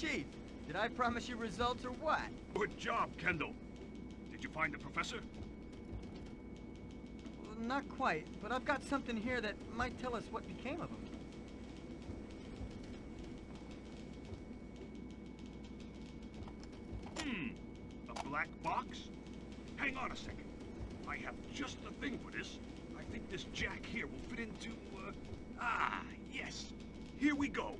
Chief, did I promise you results or what? Good job, Kendall. Did you find the professor? Well, not quite, but I've got something here that might tell us what became of him. A black box? Hang on a second. I have just the thing for this. I think this jack here will fit into, yes. Here we go.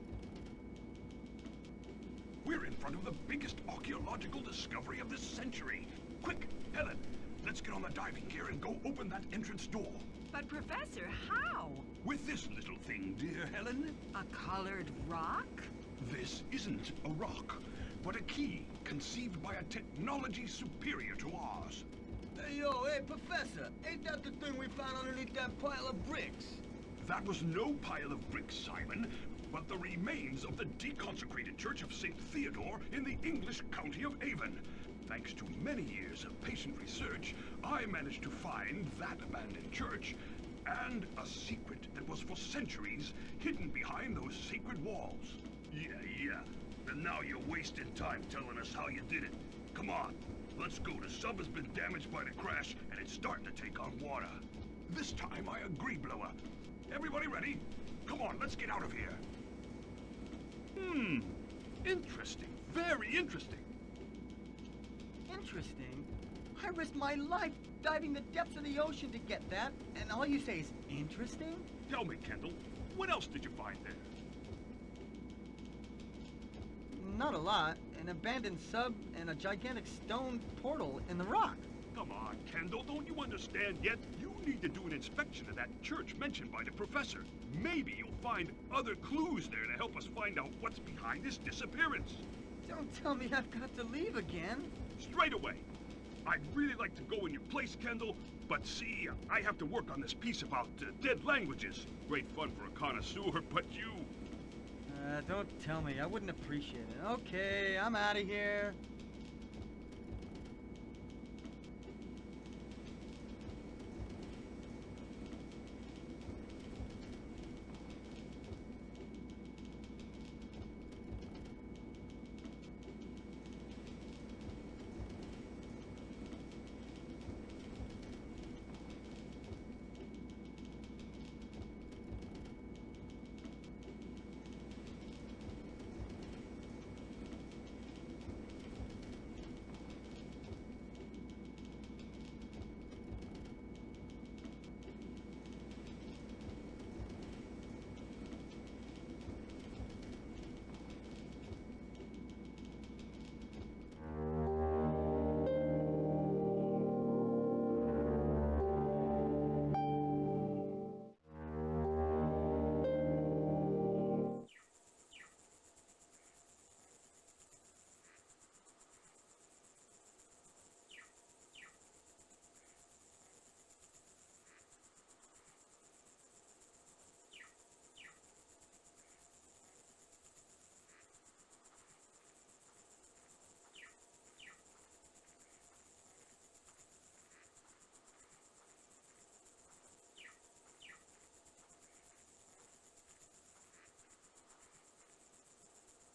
We're in front of the biggest archaeological discovery of this century. Quick, Helen, let's get on the diving gear and go open that entrance door. But Professor, how? With this little thing, dear Helen. A colored rock? This isn't a rock, but a key conceived by a technology superior to ours. Hey, Professor, ain't that the thing we found underneath that pile of bricks? That was no pile of bricks, Simon, but the remains of the deconsecrated Church of St. Theodore in the English county of Avon. Thanks to many years of patient research, I managed to find that abandoned church and a secret that was for centuries hidden behind those sacred walls. Yeah. And now you're wasting time telling us how you did it. Come on, let's go. The sub has been damaged by the crash and it's starting to take on water. This time I agree, Blower. Everybody ready? Come on, let's get out of here. Interesting. Very interesting. Interesting? I risked my life diving the depths of the ocean to get that, and all you say is interesting? Tell me, Kendall, what else did you find there? Not a lot. An abandoned sub and a gigantic stone portal in the rock. Come on, Kendall, don't you understand yet? You need to do an inspection of that church mentioned by the professor. Maybe you'll find other clues there to help us find out what's behind this disappearance. Don't tell me I've got to leave again. Straight away. I'd really like to go in your place, Kendall, but see, I have to work on this piece about dead languages. Great fun for a connoisseur, but you... Don't tell me. I wouldn't appreciate it. Okay, I'm out of here.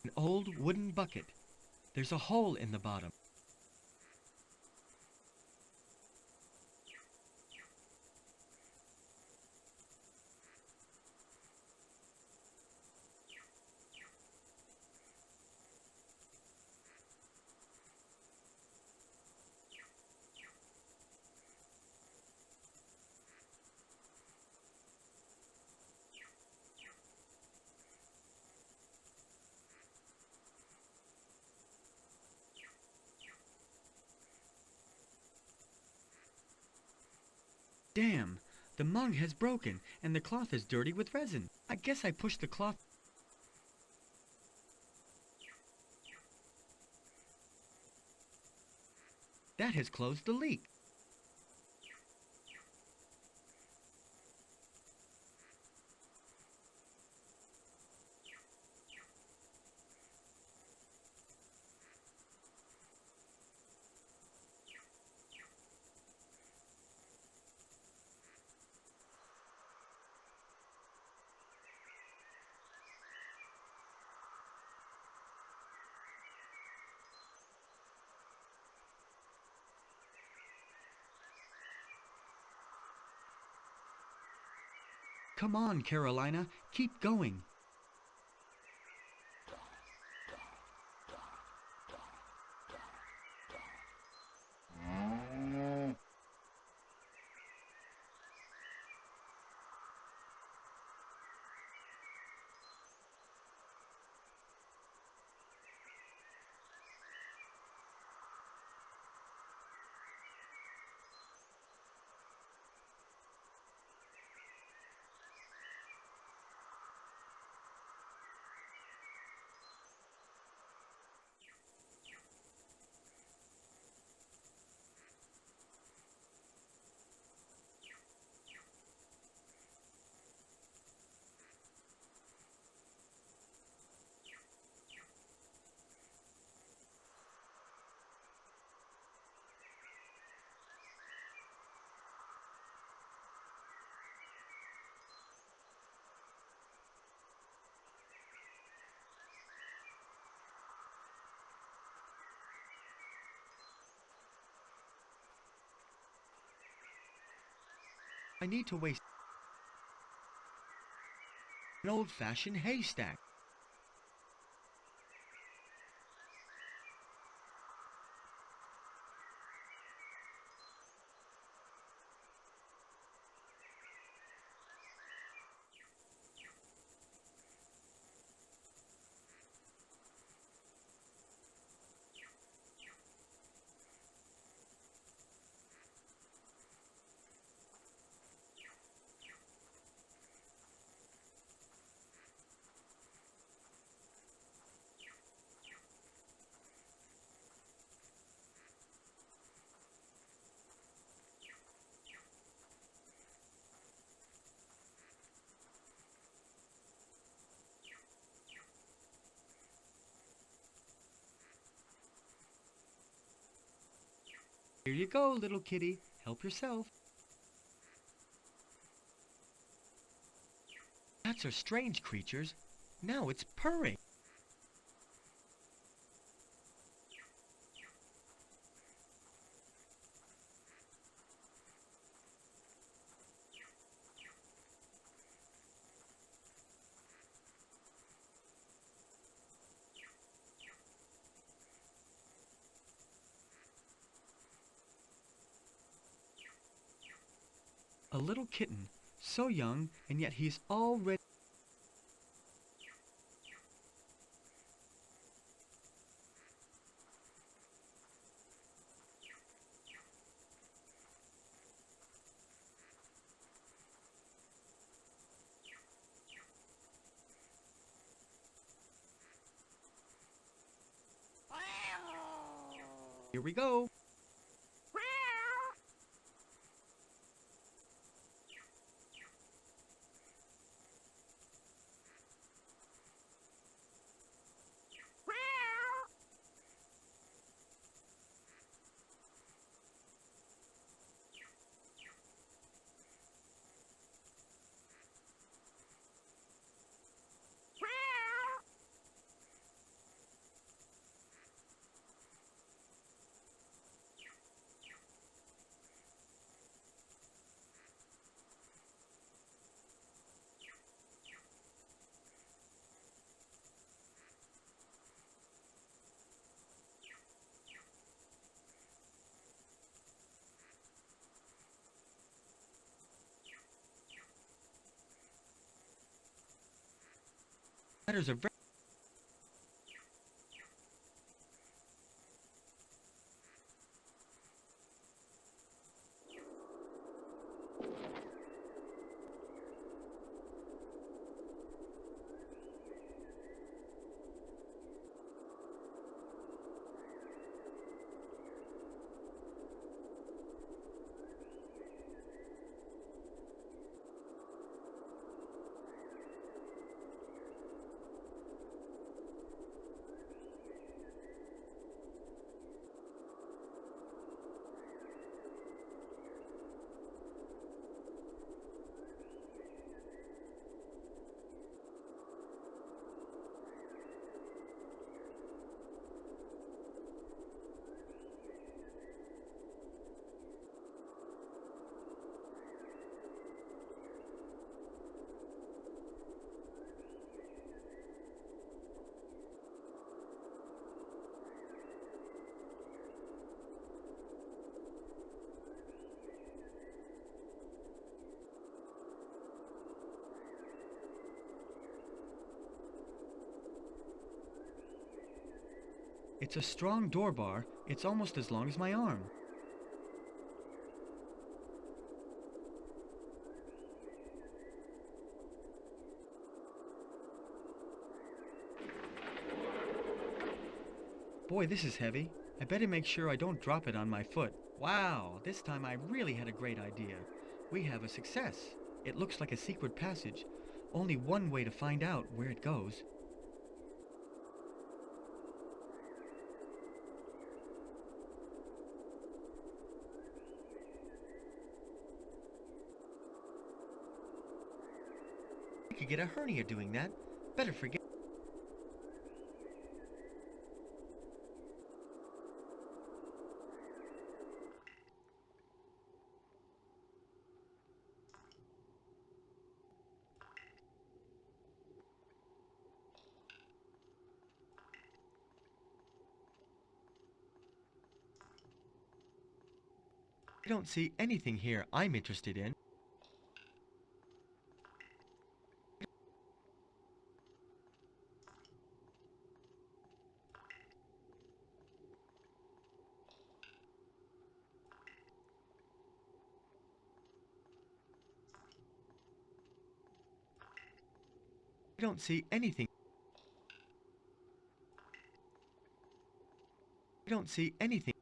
An old wooden bucket. There's a hole in the bottom. Damn! The mug has broken, and the cloth is dirty with resin. I guess I pushed the cloth. That has closed the leak. Come on, Carolina, keep going. I need to waste an old-fashioned haystack. Here you go, little kitty. Help yourself. Cats are strange creatures. Now it's purring. A little kitten, so young, and yet he's already... Here we go. Ladders are very... It's a strong door bar. It's almost as long as my arm. Boy, this is heavy. I better make sure I don't drop it on my foot. Wow, this time I really had a great idea. We have a success. It looks like a secret passage. Only one way to find out where it goes. I could get a hernia doing that. Better forget. I don't see anything here I'm interested in. I don't see anything. I don't see anything.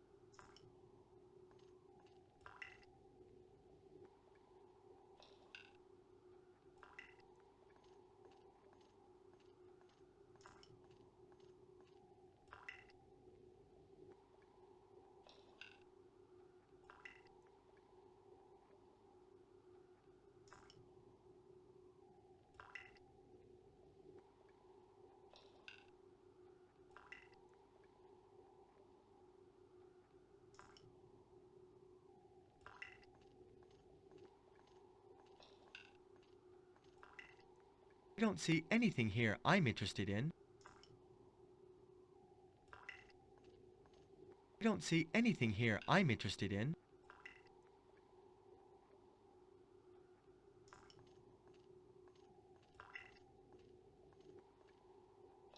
I don't see anything here I'm interested in. I don't see anything here I'm interested in.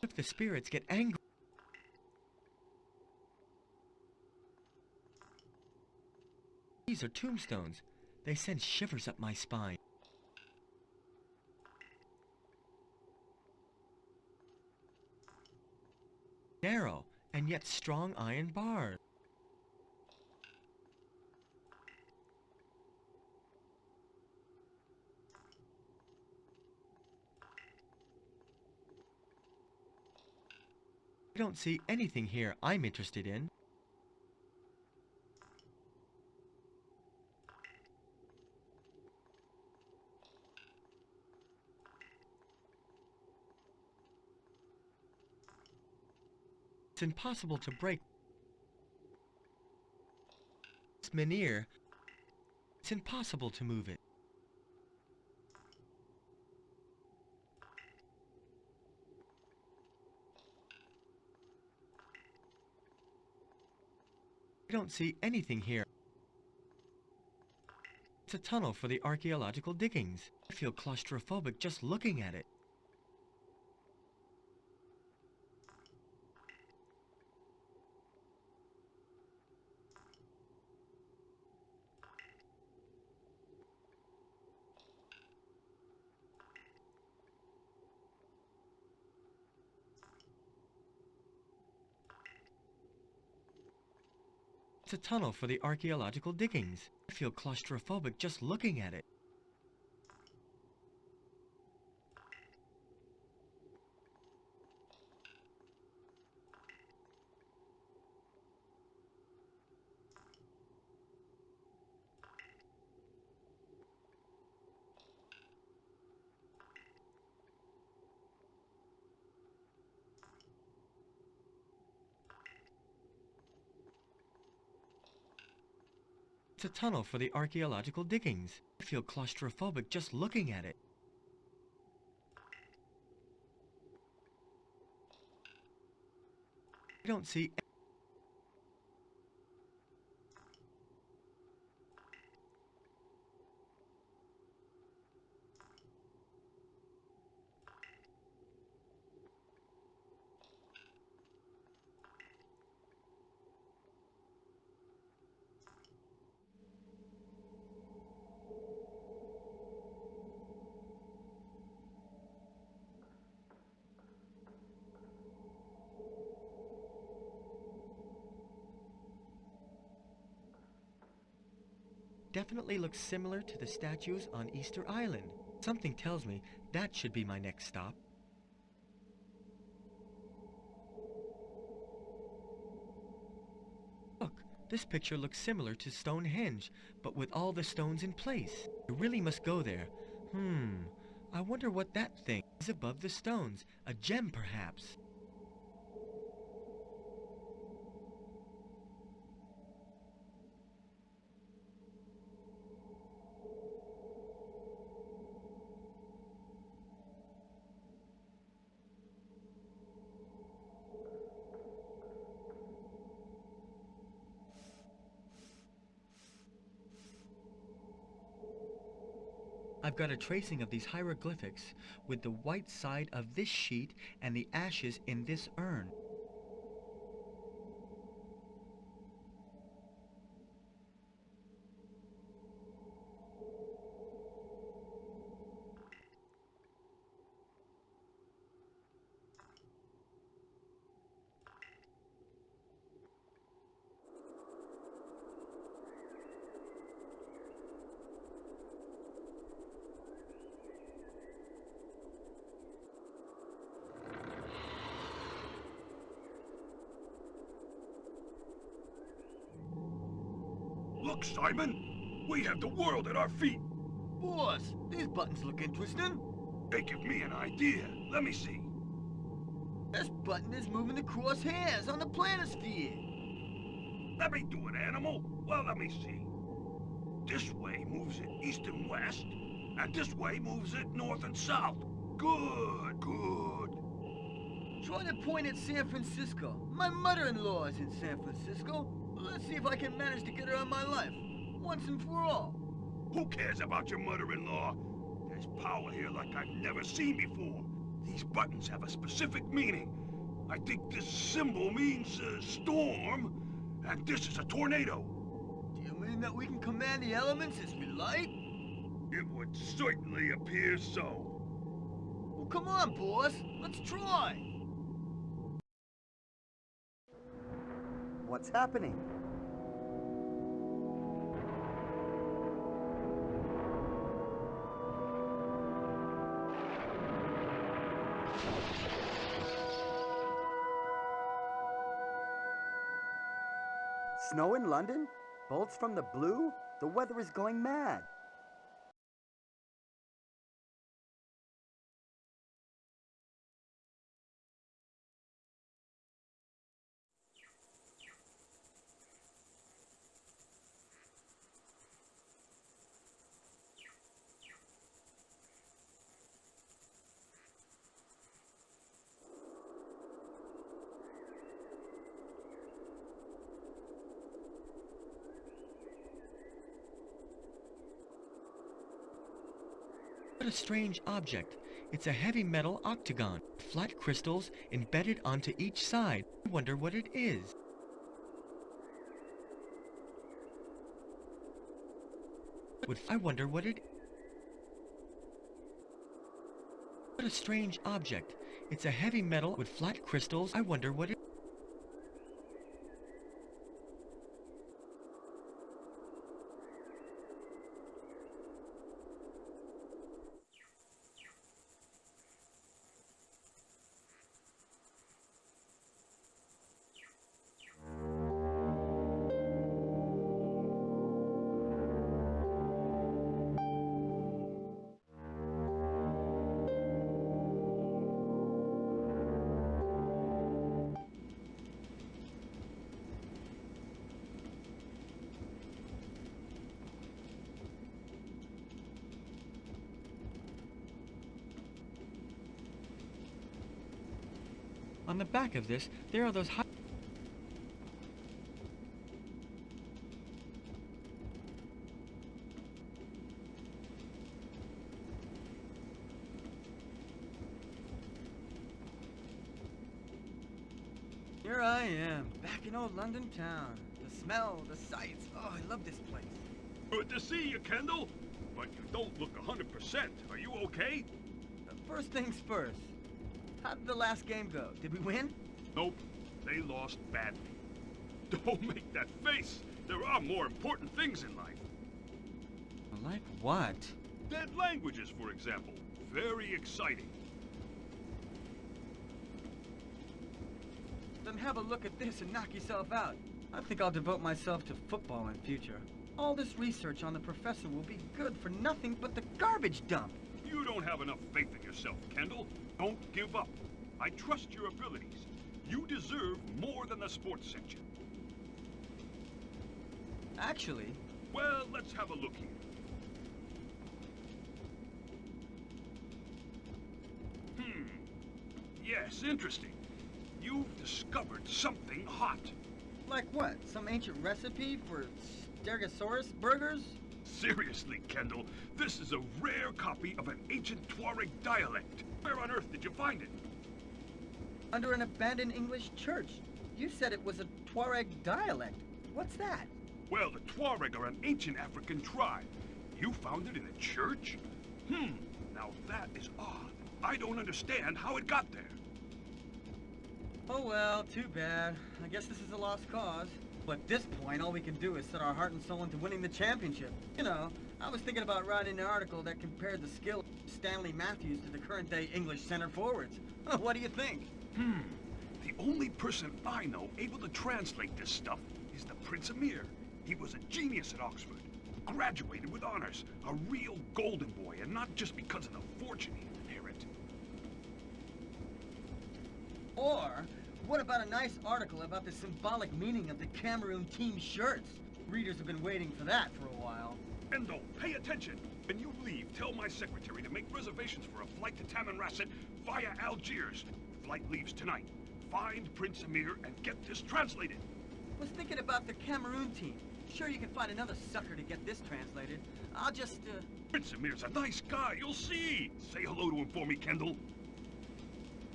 If the spirits get angry. These are tombstones. They send shivers up my spine. Narrow, and yet strong iron bars. I don't see anything here I'm interested in. It's impossible to break. It's Menhir. It's impossible to move it. I don't see anything here. It's a tunnel for the archaeological diggings. I feel claustrophobic just looking at it. It's a tunnel for the archaeological diggings. I feel claustrophobic just looking at it. It's a tunnel for the archaeological diggings. I feel claustrophobic just looking at it. I don't see. definitely looks similar to the statues on Easter Island. Something tells me that should be my next stop. Look, this picture looks similar to Stonehenge, but with all the stones in place. I really must go there. I wonder what that thing is above the stones. A gem, perhaps. I've got a tracing of these hieroglyphics with the white side of this sheet and the ashes in this urn. Look, Simon! We have the world at our feet! Boss, these buttons look interesting. They give me an idea. Let me see. This button is moving the crosshairs on the planisphere. Let me do it, animal. Well, let me see. This way moves it east and west, and this way moves it north and south. Good, good. Try to point at San Francisco. My mother-in-law is in San Francisco. Let's see if I can manage to get her out of my life, once and for all. Who cares about your mother-in-law? There's power here like I've never seen before. These buttons have a specific meaning. I think this symbol means storm, and this is a tornado. Do you mean that we can command the elements as we like? It would certainly appear so. Well, come on, boss. Let's try. What's happening? Snow in London? Bolts from the blue? The weather is going mad. What a strange object. It's a heavy metal octagon, flat crystals embedded onto each side. I wonder what it is. I wonder what it is. What a strange object. It's a heavy metal with flat crystals. I wonder what it is. On the back of this, there are those Here I am, back in old London town. The smell, the sights. Oh, I love this place. Good to see you, Kendall. But you don't look 100%. Are you okay? First things first. How did the last game go? Did we win? Nope. They lost badly. Don't make that face. There are more important things in life. Like what? Dead languages, for example. Very exciting. Then have a look at this and knock yourself out. I think I'll devote myself to football in future. All this research on the professor will be good for nothing but the garbage dump. You don't have enough faith in yourself, Kendall. Don't give up. I trust your abilities. You deserve more than the sports section. Actually, Well, let's have a look here. Yes, interesting. You've discovered something hot. like what? Some ancient recipe for Stegosaurus burgers? Seriously, Kendall, this is a rare copy of an ancient Tuareg dialect. Where on earth did you find it? Under an abandoned English church. You said it was a Tuareg dialect. What's that? Well, the Tuareg are an ancient African tribe. You found it in a church? Now that is odd. I don't understand how it got there. Oh well, too bad. I guess this is a lost cause. But at this point, all we can do is set our heart and soul into winning the championship. You know, I was thinking about writing an article that compared the skill of Stanley Matthews to the current-day English center forwards. What do you think? The only person I know able to translate this stuff is the Prince Emir. He was a genius at Oxford. Graduated with honors. A real golden boy, and not just because of the fortune he inherited. Or, what about a nice article about the symbolic meaning of the Cameroon team shirts? Readers have been waiting for that for a while. Endo, pay attention. When you leave, tell my secretary to make reservations for a flight to Tamanrasset via Algiers. Flight leaves tonight. Find Prince Emir and get this translated. Was thinking about the Cameroon team. Sure you can find another sucker to get this translated. I'll just, Prince Emir's a nice guy, you'll see. Say hello to him for me, Kendall.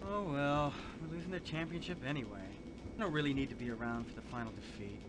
Oh well, we're losing the championship anyway. I don't really need to be around for the final defeat.